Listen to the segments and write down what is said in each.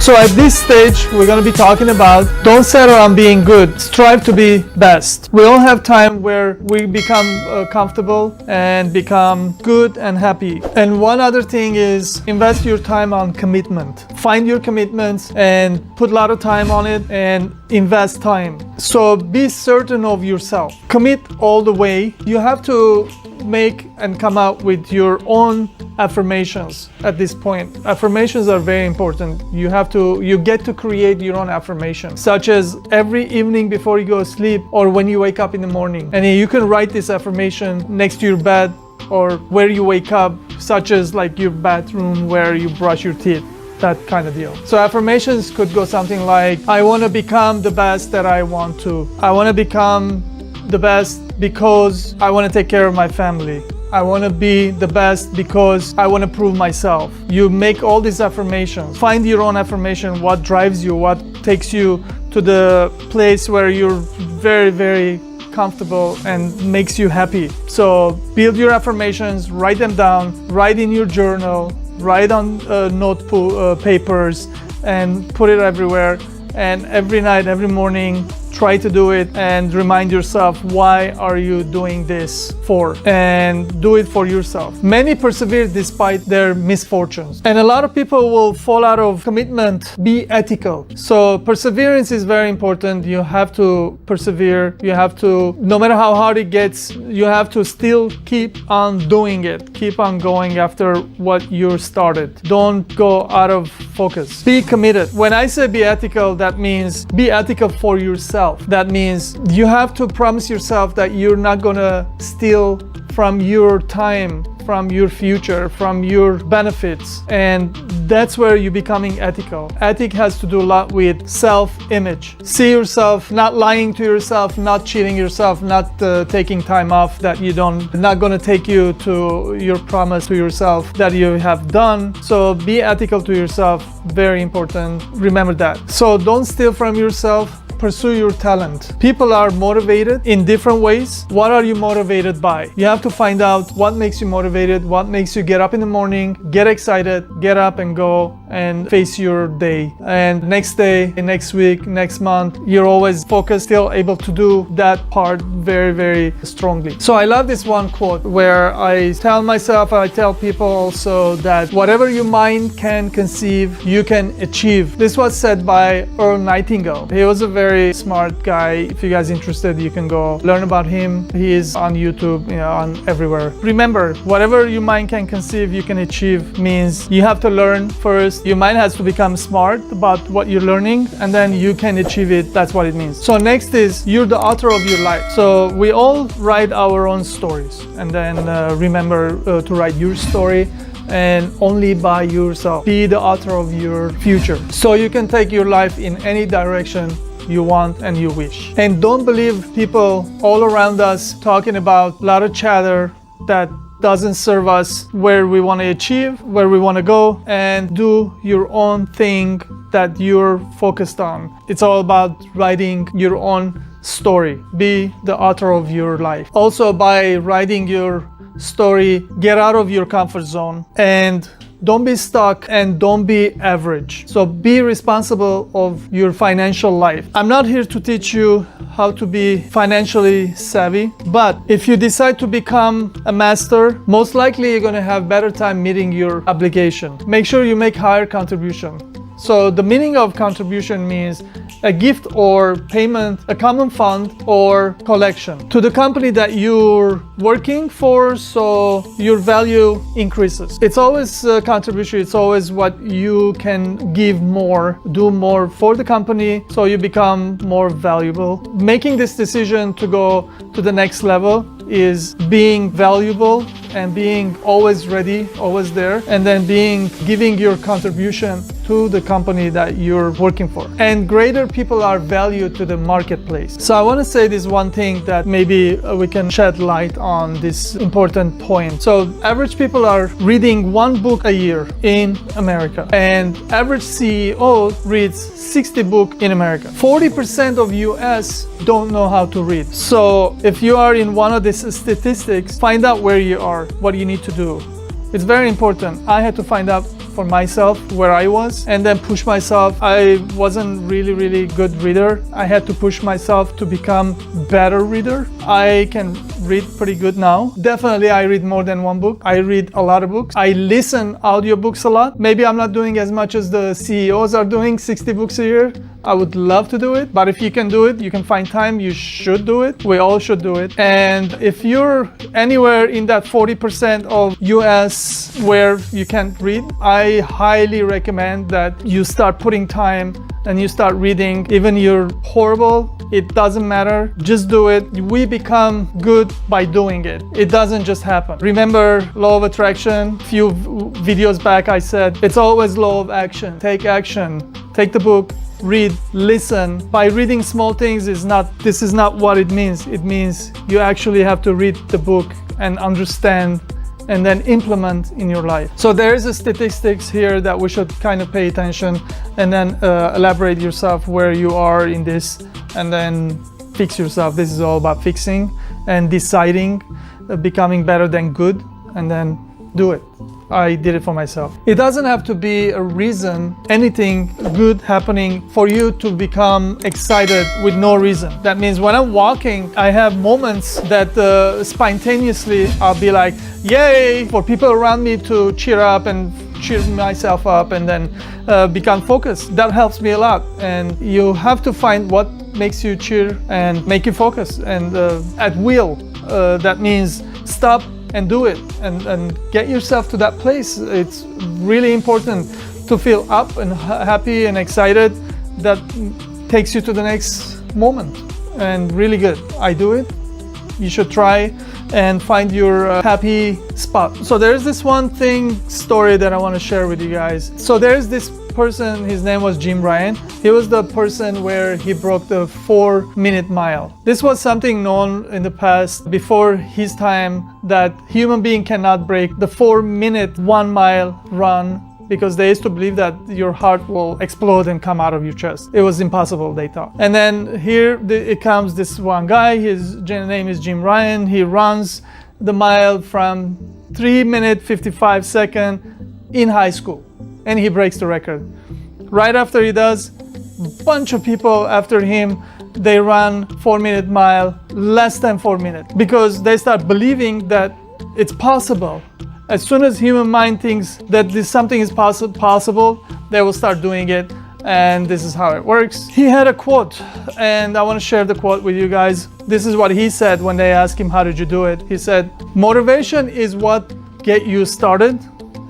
So at this stage, we're going to be talking about don't settle on being good, strive to be best. We all have time where we become comfortable and become good and happy. And one other thing is invest your time on commitment. Find your commitments and put a lot of time on it and invest time. So be certain of yourself. Commit all the way. You have to make and come out with your own affirmations at this point. Affirmations are very important. You get to create your own affirmations, such as every evening before you go to sleep or when you wake up in the morning. And you can write this affirmation next to your bed or where you wake up, such as like your bathroom where you brush your teeth. That kind of deal. So affirmations could go something like, I want to become the best that I want to. I want to become the best because I want to take care of my family. I want to be the best because I want to prove myself. You make all these affirmations. Find your own affirmation, what drives you, what takes you to the place where you're very, very comfortable and makes you happy. So build your affirmations, write them down, write in your journal, write on papers and put it everywhere. And every night, every morning, try to do it and remind yourself, why are you doing this for? And do it for yourself. Many persevere despite their misfortunes. And a lot of people will fall out of commitment. Be ethical. So perseverance is very important. You have to persevere. You have to, no matter how hard it gets, you have to still keep on doing it. Keep on going after what you started. Don't go out of focus. Be committed. When I say be ethical, that means be ethical for yourself. That means you have to promise yourself that you're not gonna steal from your time, from your future, from your benefits. And that's where you're becoming ethical. Ethic has to do a lot with self-image. See yourself, not lying to yourself, not cheating yourself, not taking time off that you don't, not gonna take you to your promise to yourself that you have done. So be ethical to yourself, very important. Remember that. So don't steal from yourself. Pursue your talent. People are motivated in different ways. What are you motivated by? You have to find out what makes you motivated, what makes you get up in the morning, get excited, get up and go and face your day. And next day, next week, next month, you're always focused, still able to do that part very, very strongly. So I love this one quote where I tell myself, I tell people also that whatever your mind can conceive, you can achieve. This was said by Earl Nightingale. He was a very smart guy. If you guys are interested, you can go learn about him. He is on YouTube, on everywhere. Remember, whatever your mind can conceive, you can achieve means you have to learn first. Your mind has to become smart about what you're learning, and then you can achieve it. That's what it means. So next is you're the author of your life. So we all write our own stories, and then remember to write your story and only by yourself. Be the author of your future. So you can take your life in any direction you want and you wish. And don't believe people all around us talking about a lot of chatter that doesn't serve us where we want to achieve, where we want to go, and do your own thing that you're focused on. It's all about writing your own story. Be the author of your life. Also, by writing your story, get out of your comfort zone and don't be stuck and don't be average. So be responsible of your financial life. I'm not here to teach you how to be financially savvy, but if you decide to become a master, most likely you're going to have better time meeting your obligation. Make sure you make higher contribution. So the meaning of contribution means a gift or payment, a common fund or collection to the company that you're working for, so your value increases. It's always a contribution. It's always what you can give more, do more for the company, so you become more valuable. Making this decision to go to the next level is being valuable and being always ready, always there, and then giving your contribution to the company that you're working for. And greater people are valued to the marketplace. So I want to say this one thing that maybe we can shed light on this important point. So average people are reading one book a year in America, and average CEO reads 60 books in America. 40% of US don't know how to read. So if you are in one of these statistics, find out where you are, what you need to do. It's very important. I had to find out for myself where I was and then push myself. I wasn't really good reader. I had to push myself to become better reader. I can read pretty good now. Definitely I read more than one book. I read a lot of books. I listen audiobooks a lot. Maybe I'm not doing as much as the CEOs are doing, 60 books a year. I would love to do it, but if you can do it, you can find time, you should do it. We all should do it. And if you're anywhere in that 40% of US where you can't read, I highly recommend that you start putting time and you start reading. Even you're horrible, it doesn't matter. Just do it. We become good by doing it. It doesn't just happen. Remember law of attraction? A few videos back I said, it's always law of action. Take action. Take the book. Read, listen. By reading small things this is not what it means. It means you actually have to read the book and understand and then implement in your life. So there is a statistics here that we should kind of pay attention and then elaborate yourself where you are in this and then fix yourself. This is all about fixing and deciding, becoming better than good, and then do it. I did it for myself. It doesn't have to be a reason, anything good happening for you to become excited with no reason. That means when I'm walking, I have moments that spontaneously I'll be like, yay, for people around me to cheer up and cheer myself up and then become focused. That helps me a lot. And you have to find what makes you cheer and make you focus. And at will, that means stop and do it and get yourself to that place. It's really important to feel up and happy and excited. That takes you to the next moment and really good. I do it. You should try and find your happy spot. So there's this one story that I want to share with you guys. So there's this person, his name was Jim Ryan. He was the person where he broke the 4-minute mile. This was something known in the past before his time, that human being cannot break the 4-minute 1 mile run, because they used to believe that your heart will explode and come out of your chest. It was impossible, they thought. And then here it comes this one guy, his name is Jim Ryan. He runs the mile from 3 minutes 55 seconds in high school, and he breaks the record. Right after he does, a bunch of people after him, they run 4-minute mile, less than 4 minutes, because they start believing that it's possible. As soon as human mind thinks that something is possible, they will start doing it, and this is how it works. He had a quote, and I want to share the quote with you guys. This is what he said when they asked him, how did you do it? He said, motivation is what gets you started,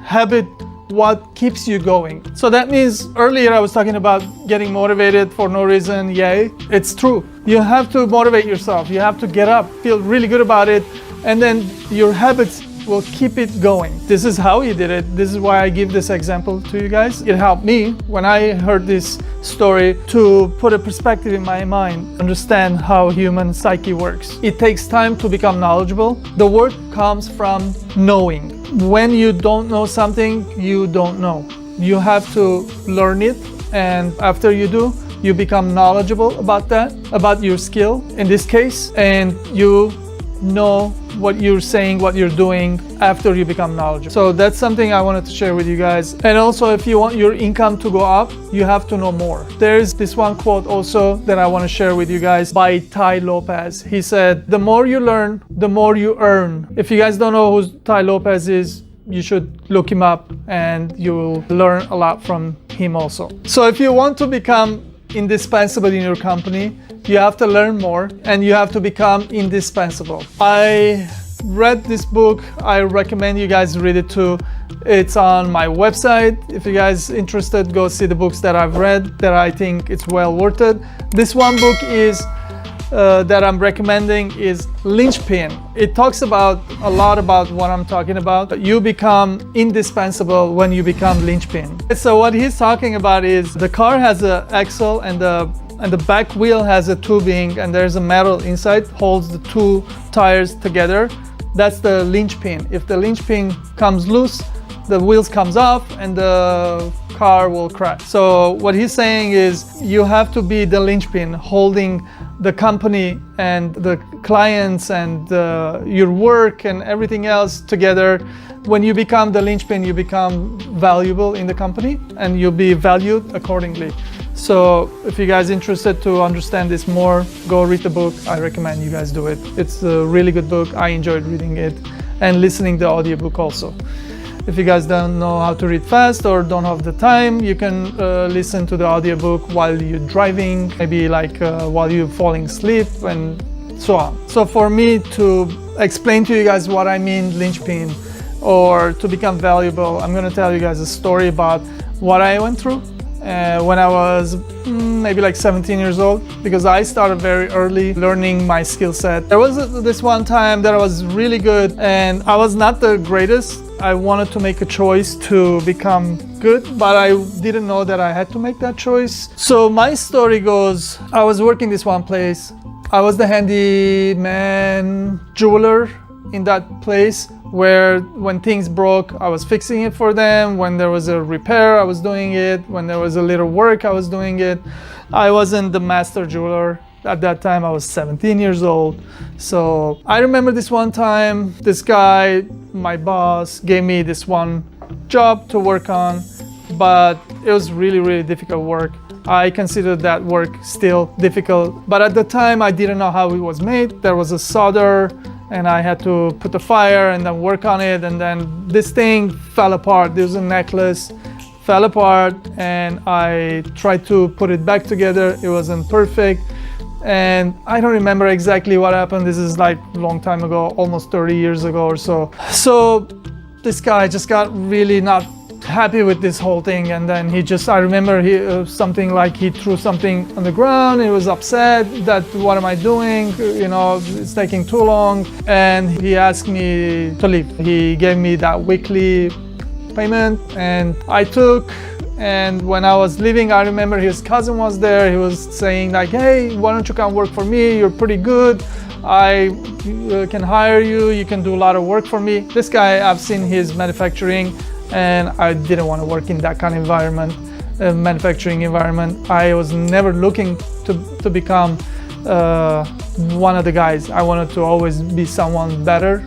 habit what keeps you going. So that means earlier I was talking about getting motivated for no reason. Yay, it's true. You have to motivate yourself. You have to get up, feel really good about it, and then your habits will keep it going. This is how he did it. This is why I give this example to you guys. It helped me when I heard this story to put a perspective in my mind, understand how human psyche works. It takes time to become knowledgeable. The word comes from knowing. When you don't know something, you don't know. You have to learn it, and after you do, you become knowledgeable about that, about your skill in this case, and you know what you're saying, what you're doing after you become knowledgeable. So that's something I wanted to share with you guys. And also, if you want your income to go up, you have to know more. There's this one quote also that I want to share with you guys by Ty Lopez. He said, the more you learn, the more you earn. If you guys don't know who Ty Lopez is, you should look him up and you'll learn a lot from him also. So if you want to become indispensable in your company, you have to learn more and you have to become indispensable. I read this book. I recommend you guys read it too. It's on my website. If you guys interested, go see the books that I've read that I think it's well worth it. This one book is that I'm recommending is Linchpin. It talks about a lot about what I'm talking about. You become indispensable when you become linchpin. So what he's talking about is the car has an axle and the back wheel has a tubing, and there's a metal inside holds the two tires together. That's the linchpin. If the linchpin comes loose, the wheels comes off and the car will crash. So what he's saying is you have to be the linchpin holding the company and the clients and your work and everything else together, when you become the linchpin, you become valuable in the company and you'll be valued accordingly. So if you guys are interested to understand this more, go read the book. I recommend you guys do it. It's a really good book. I enjoyed reading it and listening to the audiobook also. If you guys don't know how to read fast or don't have the time, you can listen to the audiobook while you're driving, maybe like while you're falling asleep and so on. So for me to explain to you guys what I mean linchpin or to become valuable, I'm gonna tell you guys a story about what I went through when I was maybe like 17 years old, because I started very early learning my skill set. There was this one time that I was really good and I was not the greatest. I wanted to make a choice to become good, but I didn't know that I had to make that choice. So my story goes, I was working this one place. I was the handyman jeweler in that place, where when things broke, I was fixing it for them. When there was a repair, I was doing it. When there was a little work, I was doing it. I wasn't the master jeweler. At that time, I was 17 years old. So I remember this one time, this guy, my boss, gave me this one job to work on, but it was really, really difficult work. I considered that work still difficult, but at the time I didn't know how it was made. There was a solder and I had to put the fire and then work on it, and then this thing fell apart. There was a necklace, fell apart, and I tried to put it back together. It wasn't perfect, and I don't remember exactly what happened. This is like a long time ago, almost 30 years ago or so. So this guy just got really not happy with this whole thing, and then I remember something like he threw something on the ground. He was upset that what am I doing, it's taking too long, and he asked me to leave. He gave me that weekly payment and I took, and when I was leaving, I remember his cousin was there. He was saying like, hey, why don't you come work for me, you're pretty good, I can hire you, you can do a lot of work for me. This guy, I've seen his manufacturing, and I didn't want to work in that kind of environment, manufacturing environment. I was never looking to become one of the guys. I wanted to always be someone better,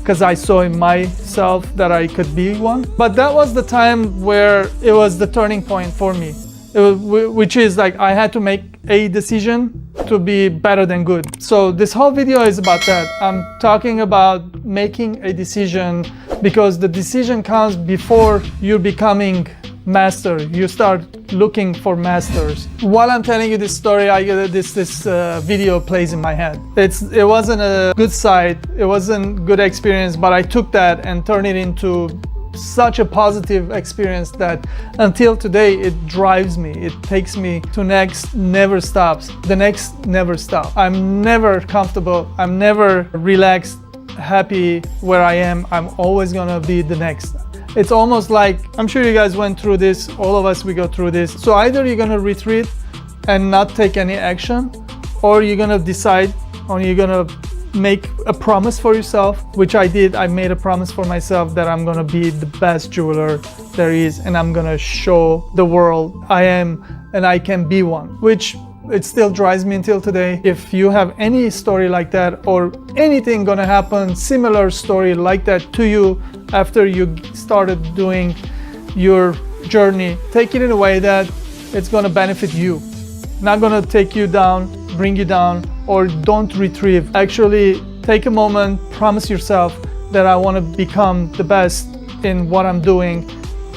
because I saw in myself that I could be one. But that was the time where it was the turning point for me, which is like I had to make a decision to be better than good. So this whole video is about that. I'm talking about making a decision, because the decision comes before you're becoming master. You start looking for masters. While I'm telling you this story, I get this video plays in my head. It wasn't a good side, it wasn't good experience, but I took that and turned it into such a positive experience that until today it drives me. It takes me to next, never stops. The next never stops. I'm never comfortable. I'm never relaxed, happy where I am. I'm always gonna be the next. It's almost like, I'm sure you guys went through this, all of us, we go through this. So either you're gonna retreat and not take any action, or you're gonna decide, or you're gonna make a promise for yourself, which I did. I made a promise for myself that I'm gonna be the best jeweler there is, and I'm gonna show the world I am and I can be one, which it still drives me until today. If you have any story like that, or anything gonna happen, similar story like that to you after you started doing your journey, take it in a way that it's gonna benefit you, not gonna take you down, bring you down, or don't retrieve. Actually take a moment, promise yourself that I want to become the best in what I'm doing,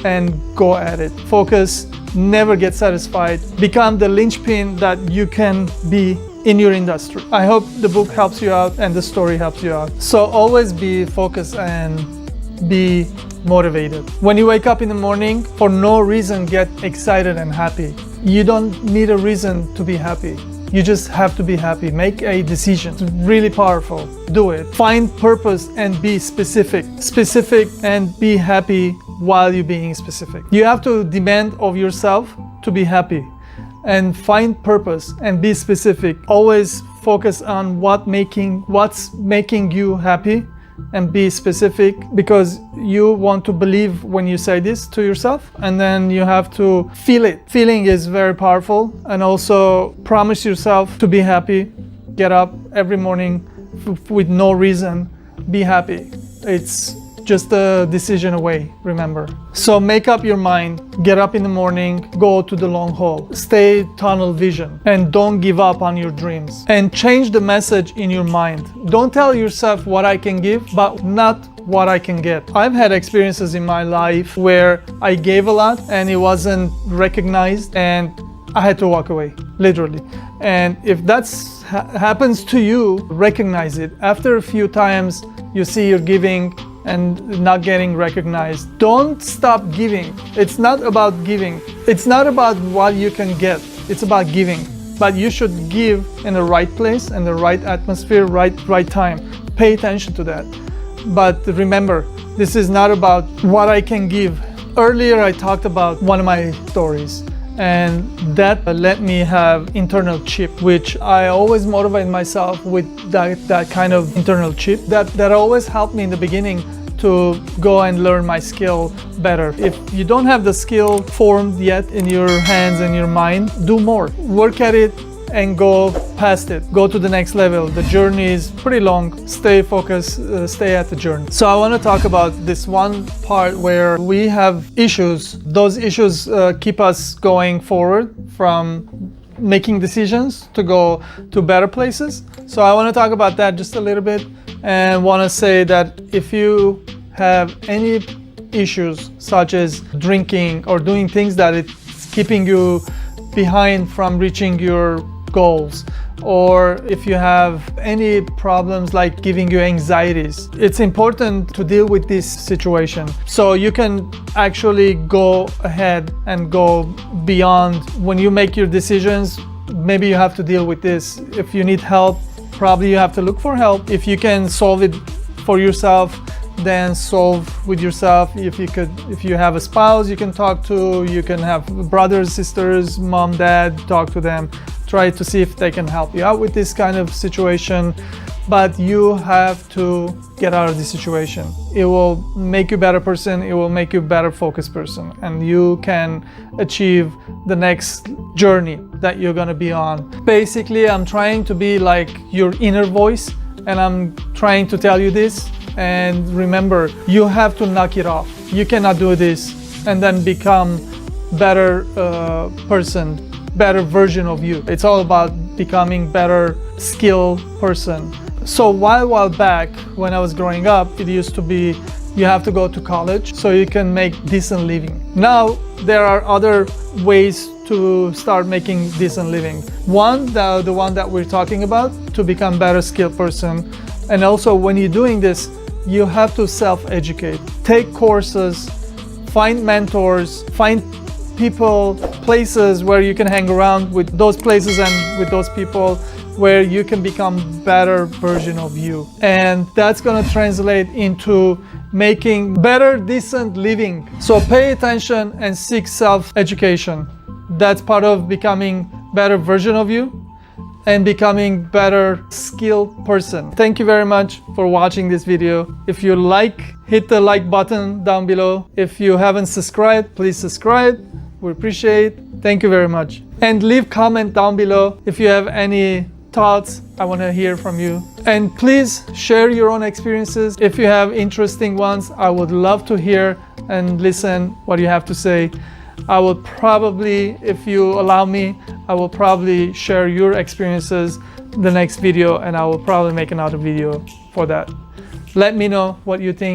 and go at it. Focus, never get satisfied. Become the linchpin that you can be in your industry. I hope the book helps you out and the story helps you out. So always be focused and be motivated. When you wake up in the morning, for no reason get excited and happy. You don't need a reason to be happy. You just have to be happy. Make a decision. It's really powerful. Do it. Find purpose and be specific. Specific and be happy while you're being specific. You have to demand of yourself to be happy, and find purpose and be specific. Always focus on what's making you happy, and be specific, because you want to believe when you say this to yourself, and then you have to feel it. Feeling is very powerful. And also promise yourself to be happy. Get up every morning with no reason. Be happy. It's just a decision away, remember. So make up your mind, get up in the morning, go to the long haul, stay tunnel vision, and don't give up on your dreams. And change the message in your mind. Don't tell yourself what I can give, but not what I can get. I've had experiences in my life where I gave a lot and it wasn't recognized and I had to walk away, literally. And if that's happens to you, recognize it. After a few times you see you're giving and not getting recognized, don't stop giving. It's not about giving. It's not about what you can get. It's about giving. But you should give in the right place and the right atmosphere, right time. Pay attention to that. But remember, this is not about what I can give. Earlier I talked about one of my stories, and that let me have internal chip, which I always motivate myself with that kind of internal chip that always helped me in the beginning to go and learn my skill better. If you don't have the skill formed yet in your hands and your mind, do more. Work at it and go past it. Go to the next level. The journey is pretty long. Stay focused, stay at the journey. So I want to talk about this one part where we have issues. Those issues keep us going forward from making decisions to go to better places. So I want to talk about that just a little bit, and want to say that if you have any issues such as drinking or doing things that it's keeping you behind from reaching your goals, or if you have any problems like giving you anxieties, it's important to deal with this situation so you can actually go ahead and go beyond. When you make your decisions, maybe you have to deal with this. If you need help, probably you have to look for help. If you can solve it for yourself, then solve with yourself. If you have a spouse you can talk to, you can have brothers, sisters, mom, dad, talk to them. Try to see if they can help you out with this kind of situation, but you have to get out of this situation. It will make you a better person, it will make you a better focused person, and you can achieve the next journey that you're gonna be on. Basically, I'm trying to be like your inner voice, and I'm trying to tell you this. And remember, you have to knock it off. You cannot do this and then become better person, better version of you. It's all about becoming better skilled person. So while back when I was growing up, it used to be you have to go to college so you can make decent living. Now there are other ways to start making decent living. One, the one that we're talking about, to become better skilled person. And also when you're doing this, you have to self-educate. Take courses, find mentors, find people, places where you can hang around with those places and with those people where you can become better version of you. And that's gonna translate into making better, decent living. So pay attention and seek self-education. That's part of becoming better version of you and becoming better skilled person. Thank you very much for watching this video. If you like, hit the like button down below. If you haven't subscribed, please subscribe. We appreciate. Thank you very much. And leave comment down below if you have any thoughts. I want to hear from you. And please share your own experiences. If you have interesting ones, I would love to hear and listen what you have to say. I will probably, if you allow me, I will probably share your experiences in the next video, and I will probably make another video for that. Let me know what you think.